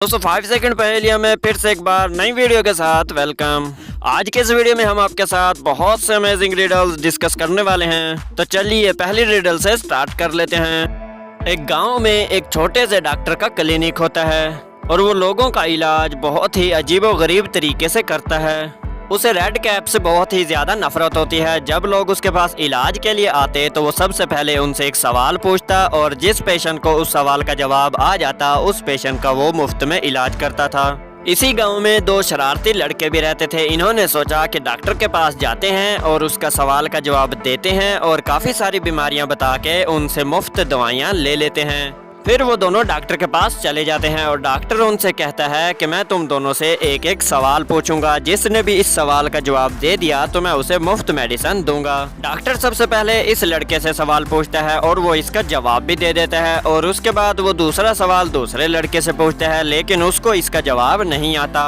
दोस्तों 5 सेकंड पहेलियां में फिर से एक बार नई वीडियो के साथ वेलकम। आज के इस वीडियो में हम आपके साथ बहुत से अमेजिंग रिडल्स डिस्कस करने वाले हैं। तो चलिए पहली रिडल से स्टार्ट कर लेते हैं। एक गांव में एक छोटे से डॉक्टर का क्लिनिक होता है और वो लोगों का इलाज बहुत ही अजीबोगरीब तरीके से करता है। उसे रेड कैप से बहुत ही ज्यादा नफरत होती है। जब लोग उसके पास इलाज के लिए आते तो वो सबसे पहले उनसे एक सवाल पूछता और जिस पेशेंट को उस सवाल का जवाब आ जाता उस पेशेंट का वो मुफ्त में इलाज करता था। इसी गांव में दो शरारती लड़के भी रहते थे। इन्होंने सोचा कि डॉक्टर के पास जाते हैं और उसका सवाल का जवाब देते हैं और काफी सारी बीमारियां बता के उनसे मुफ्त दवाइयां ले लेते हैं। फिर वो दोनों डॉक्टर के पास चले जाते हैं और डॉक्टर उनसे कहता है कि मैं तुम दोनों से एक एक सवाल पूछूंगा, जिसने भी इस सवाल का जवाब दे दिया तो मैं उसे मुफ्त मेडिसिन दूंगा। डॉक्टर सबसे पहले इस लड़के से सवाल पूछता है और वो इसका जवाब भी दे देता है और उसके बाद वो दूसरा सवाल दूसरे लड़के से पूछता है, लेकिन उसको इसका जवाब नहीं आता।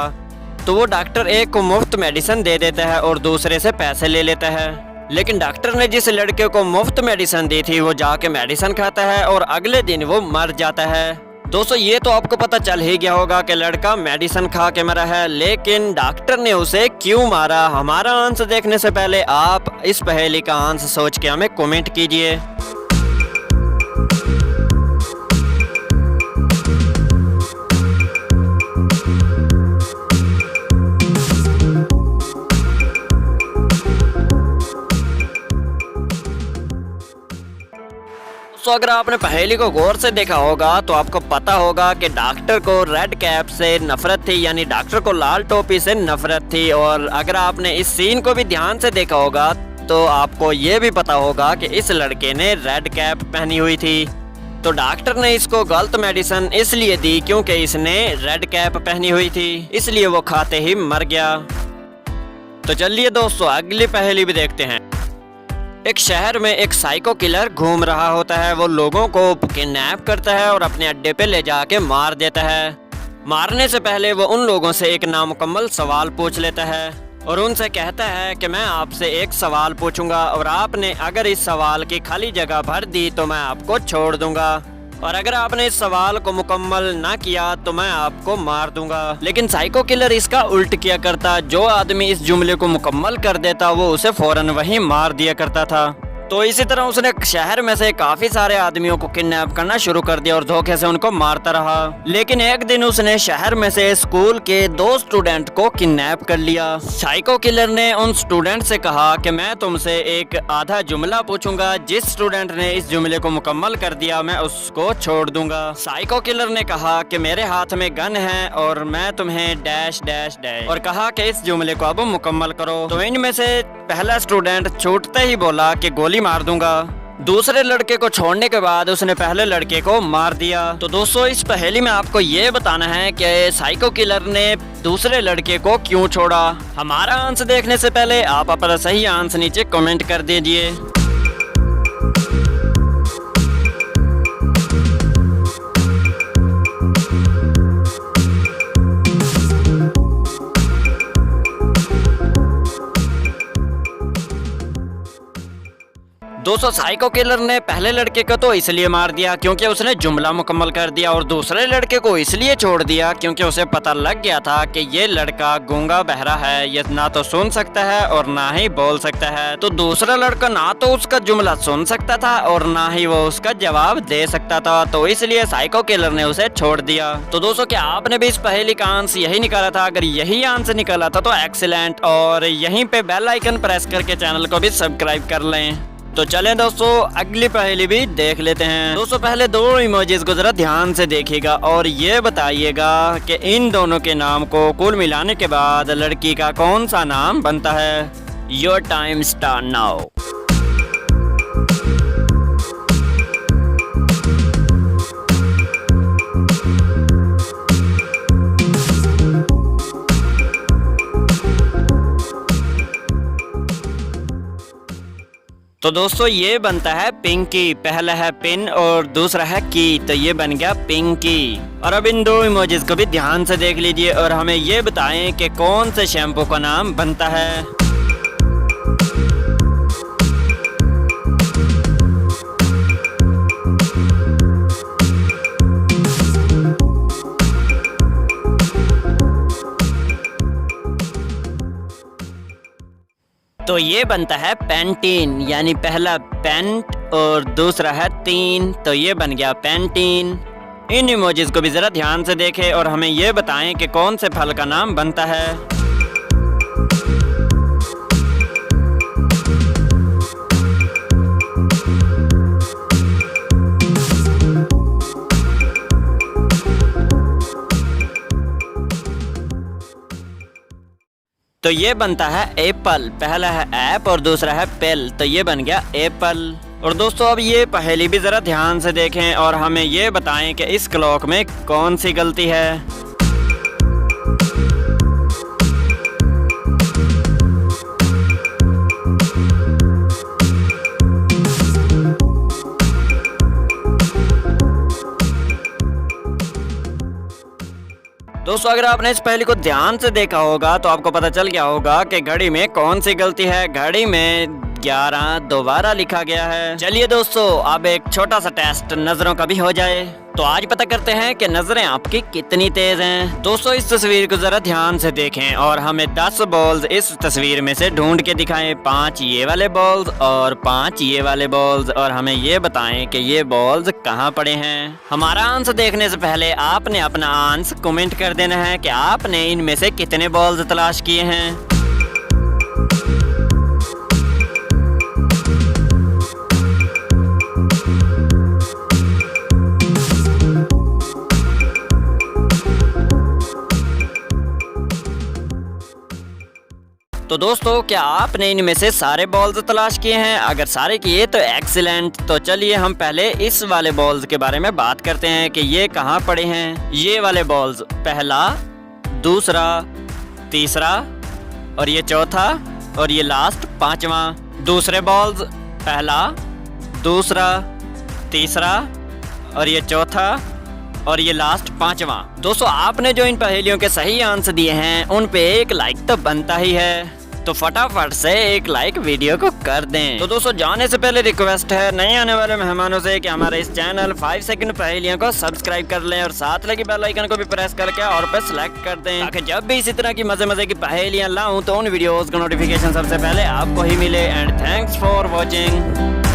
तो वो डॉक्टर एक को मुफ्त मेडिसिन दे देता है और दूसरे से पैसे ले लेता है। लेकिन डॉक्टर ने जिस लड़के को मुफ्त मेडिसिन दी थी वो जाके मेडिसिन खाता है और अगले दिन वो मर जाता है। दोस्तों ये तो आपको पता चल ही गया होगा कि लड़का मेडिसिन खा के मरा है, लेकिन डॉक्टर ने उसे क्यों मारा? हमारा आंसर देखने से पहले आप इस पहेली का आंसर सोच के हमें कमेंट कीजिए। तो अगर आपने पहेली को गौर से देखा होगा तो आपको पता होगा कि डॉक्टर को रेड कैप से नफरत थी, यानी डॉक्टर को लाल टोपी से नफरत थी। और अगर आपने इस सीन को भी ध्यान से देखा होगा तो आपको ये भी पता होगा कि इस लड़के ने रेड कैप पहनी हुई थी। तो डॉक्टर ने इसको गलत मेडिसिन इसलिए दी क्योंकि इसने रेड कैप पहनी हुई थी, इसलिए वो खाते ही मर गया। तो चलिए दोस्तों अगली पहेली भी देखते हैं। एक शहर में एक साइको किलर घूम रहा होता है। वो लोगों को किडनैप करता है और अपने अड्डे पे ले जाके मार देता है। मारने से पहले वो उन लोगों से एक नामुकम्मल सवाल पूछ लेता है और उनसे कहता है कि मैं आपसे एक सवाल पूछूंगा और आपने अगर इस सवाल की खाली जगह भर दी तो मैं आपको छोड़ दूंगा, और अगर आपने इस सवाल को मुकम्मल ना किया तो मैं आपको मार दूंगा। लेकिन साइको किलर इसका उल्ट किया करता। जो आदमी इस जुमले को मुकम्मल कर देता वो उसे फौरन वहीं मार दिया करता था। तो इसी तरह उसने शहर में से काफी सारे आदमियों को किडनैप करना शुरू कर दिया और धोखे से उनको मारता रहा। लेकिन एक दिन उसने शहर में से स्कूल के 2 स्टूडेंट को किडनैप कर लिया। साइको किलर ने उन स्टूडेंट से कहा कि मैं तुमसे एक आधा जुमला पूछूंगा, जिस स्टूडेंट ने इस जुमले को मुकम्मल कर दिया मैं उसको छोड़ दूंगा। साइको किलर ने कहा कि मेरे हाथ में गन है और मैं तुम्हें डैश डैश डैश, और कहा कि इस जुमले को अब मुकम्मल करो। तो इनमें से पहला स्टूडेंट छूटते ही बोला कि गोली मार दूंगा। दूसरे लड़के को छोड़ने के बाद उसने पहले लड़के को मार दिया। तो दोस्तों इस पहेली में आपको ये बताना है कि साइको किलर ने दूसरे लड़के को क्यों छोड़ा। हमारा आंसर देखने से पहले आप अपना सही आंसर नीचे कमेंट कर दीजिए। दोस्तों साइको किलर ने पहले लड़के को तो इसलिए मार दिया क्योंकि उसने जुमला मुकम्मल कर दिया, और दूसरे लड़के को इसलिए छोड़ दिया क्योंकि उसे पता लग गया था कि ये लड़का गूंगा बहरा है, ये ना तो सुन सकता है और ना ही बोल सकता है। तो दूसरा लड़का ना तो उसका जुमला सुन सकता था और ना ही वो उसका जवाब दे सकता था, तो इसलिए साइको किलर ने उसे छोड़ दिया। तो दोस्तों क्या आपने भी इस पहेली का आंसर यही निकाला था? अगर यही आंसर निकाला था तो एक्सीलेंट, और यहीं पे बेल आइकन प्रेस करके चैनल को भी सब्सक्राइब कर लें। तो चलें दोस्तों अगली पहेली भी देख लेते हैं। दोस्तों पहले 2 इमोजीज को जरा ध्यान से देखिएगा और ये बताइएगा कि इन दोनों के नाम को कुल मिलाने के बाद लड़की का कौन सा नाम बनता है। Your time start now. तो दोस्तों ये बनता है पिंकी। पहला है पिन और दूसरा है की, तो ये बन गया पिंकी। और अब इन 2 इमोजीज को भी ध्यान से देख लीजिए और हमें ये बताएं कि कौन से शैम्पू का नाम बनता है। तो ये बनता है पेंटीन, यानी पहला पेंट और दूसरा है तीन, तो ये बन गया पेंटीन। इन इमोजीज को भी जरा ध्यान से देखें और हमें ये बताएं कि कौन से फल का नाम बनता है। तो ये बनता है एप्पल, पहला है ऐप और दूसरा है पेल, तो ये बन गया एप्पल। और दोस्तों अब ये पहेली भी जरा ध्यान से देखें और हमें ये बताएं कि इस क्लॉक में कौन सी गलती है। दोस्तों अगर आपने इस पहेली को ध्यान से देखा होगा तो आपको पता चल गया होगा कि घड़ी में कौन सी गलती है। घड़ी में 11 दोबारा लिखा गया है। चलिए दोस्तों अब एक छोटा सा टेस्ट नजरों का भी हो जाए। तो आज पता करते हैं कि नजरें आपकी कितनी तेज हैं। दोस्तों इस तस्वीर को जरा ध्यान से देखें और हमें 10 बॉल्स इस तस्वीर में से ढूंढ के दिखाएं। 5 ये वाले बॉल्स और 5 ये वाले बॉल्स, और हमें ये बताएं कि ये बॉल्स कहाँ पड़े हैं। हमारा आंसर देखने से पहले आपने अपना आंसर कमेंट कर देना है कि आपने इनमें से कितने बॉल्स तलाश किए हैं। तो दोस्तों क्या आपने इनमें से सारे बॉल्स तलाश किए हैं? अगर सारे किए तो एक्सीलेंट। तो चलिए हम पहले इस वाले बॉल्स के बारे में बात करते हैं कि ये कहाँ पड़े हैं। ये वाले बॉल्स, पहला, दूसरा, तीसरा और ये चौथा और ये लास्ट 5वां। दूसरे बॉल्स, पहला, दूसरा, तीसरा और ये चौथा और ये लास्ट 5वां। दोस्तों आपने जो इन पहेलियों के सही आंसर दिए हैं उन पे एक लाइक तो बनता ही है, तो फटाफट से एक लाइक वीडियो को कर दें। तो दोस्तों जाने से पहले रिक्वेस्ट है नए आने वाले मेहमानों से कि हमारे इस चैनल 5 सेकंड पहेलियों को सब्सक्राइब कर लें और साथ लगी बेल आइकन को भी प्रेस करके और पे सिलेक्ट कर दें, ताकि जब भी इसी तरह की मजे मजे की पहेलियां लाऊं तो उन वीडियोस का नोटिफिकेशन सबसे पहले आपको ही मिले। And thanks for watching.